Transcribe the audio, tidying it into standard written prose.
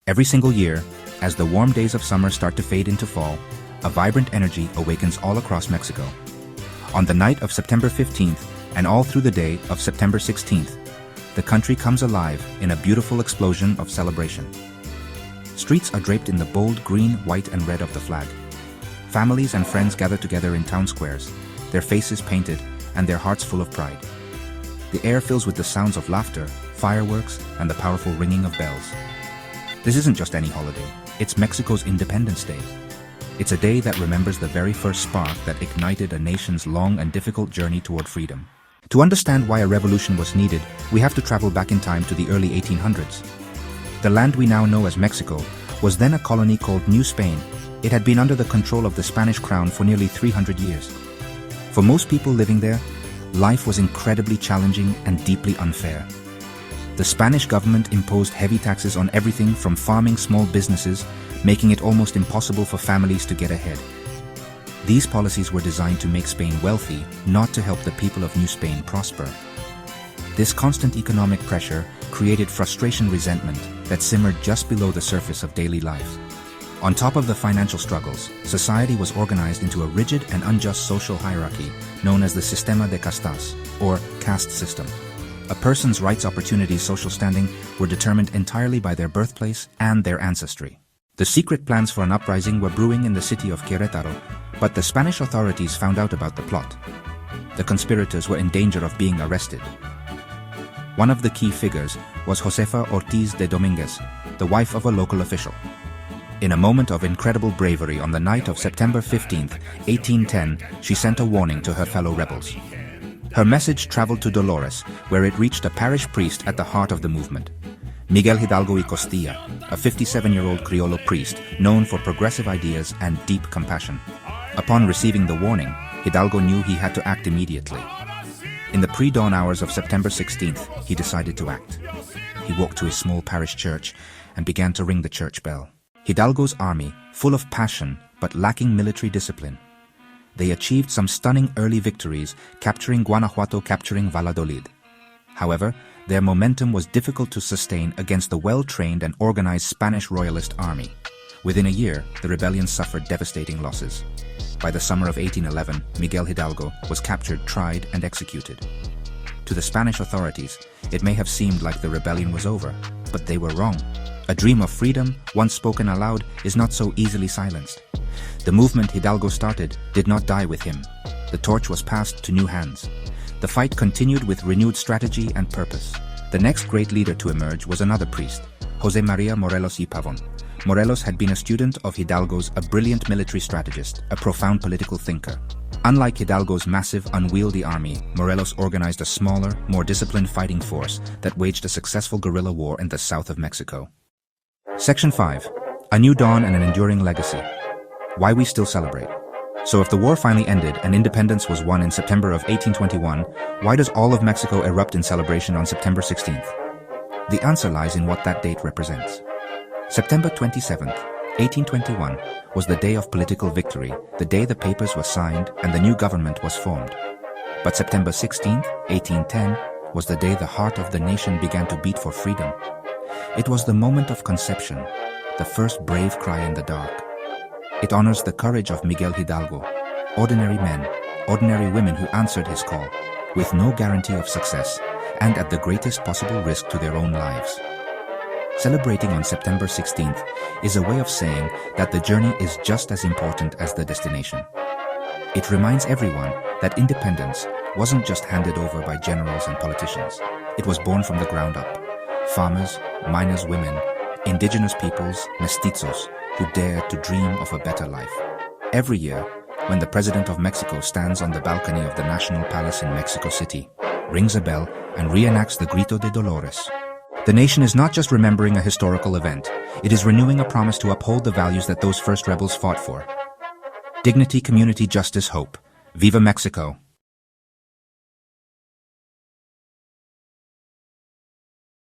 Every single year, as the warm days of summer start to fade into fall, a vibrant energy awakens all across Mexico. On the night of September 15th and all through the day of September 16th, the country comes alive in a beautiful explosion of celebration. Streets are draped in the bold green, white, and red of the flag. Families and friends gather together in town squares, their faces painted and their hearts full of pride. The air fills with the sounds of laughter, fireworks, and the powerful ringing of bells. This isn't just any holiday, it's Mexico's Independence Day. It's a day that remembers the very first spark that ignited a nation's long and difficult journey toward freedom. To understand why a revolution was needed, we have to travel back in time to the early 1800s. The land we now know as Mexico was then a colony called New Spain. It had been under the control of the Spanish crown for nearly 300 years. For most people living there, life was incredibly challenging and deeply unfair. The Spanish government imposed heavy taxes on everything from farming small businesses, making it almost impossible for families to get ahead. These policies were designed to make Spain wealthy, not to help the people of New Spain prosper. This constant economic pressure created frustration and resentment that simmered just below the surface of daily life. On top of the financial struggles, society was organized into a rigid and unjust social hierarchy known as the Sistema de Castas, or caste system. A person's rights, opportunities, social standing were determined entirely by their birthplace and their ancestry. The secret plans for an uprising were brewing in the city of Querétaro, but the Spanish authorities found out about the plot. The conspirators were in danger of being arrested. One of the key figures was Josefa Ortiz de Domínguez, the wife of a local official. In a moment of incredible bravery on the night of September 15, 1810, she sent a warning to her fellow rebels. Her message traveled to Dolores, where it reached a parish priest at the heart of the movement, Miguel Hidalgo y Costilla, a 57-year-old criollo priest known for progressive ideas and deep compassion. Upon receiving the warning, Hidalgo knew he had to act immediately. In the pre-dawn hours of September 16th, he decided to act. He walked to his small parish church and began to ring the church bell. Hidalgo's army, full of passion but lacking military discipline. They achieved some stunning early victories, capturing Guanajuato, capturing Valladolid. However, their momentum was difficult to sustain against the well-trained and organized Spanish royalist army. Within a year, the rebellion suffered devastating losses. By the summer of 1811, Miguel Hidalgo was captured, tried, and executed. To the Spanish authorities, it may have seemed like the rebellion was over, but they were wrong. A dream of freedom, once spoken aloud, is not so easily silenced. The movement Hidalgo started did not die with him. The torch was passed to new hands. The fight continued with renewed strategy and purpose. The next great leader to emerge was another priest, José María Morelos y Pavón. Morelos had been a student of Hidalgo's, a brilliant military strategist, a profound political thinker. Unlike Hidalgo's massive, unwieldy army, Morelos organized a smaller, more disciplined fighting force that waged a successful guerrilla war in the south of Mexico. Section 5. A New Dawn and an Enduring Legacy. Why we still celebrate. So if the war finally ended and independence was won in September of 1821, why does all of Mexico erupt in celebration on September 16th? The answer lies in what that date represents. September 27th, 1821, was the day of political victory, the day the papers were signed and the new government was formed. But September 16th, 1810, was the day the heart of the nation began to beat for freedom. It was the moment of conception, the first brave cry in the dark. It honors the courage of Miguel Hidalgo, ordinary men, ordinary women who answered his call, with no guarantee of success, and at the greatest possible risk to their own lives. Celebrating on September 16th is a way of saying that the journey is just as important as the destination. It reminds everyone that independence wasn't just handed over by generals and politicians. It was born from the ground up. Farmers, miners, women, indigenous peoples, mestizos, who dared to dream of a better life. Every year, when the President of Mexico stands on the balcony of the National Palace in Mexico City, rings a bell and reenacts the Grito de Dolores, the nation is not just remembering a historical event, it is renewing a promise to uphold the values that those first rebels fought for. Dignity, community, justice, hope. Viva Mexico!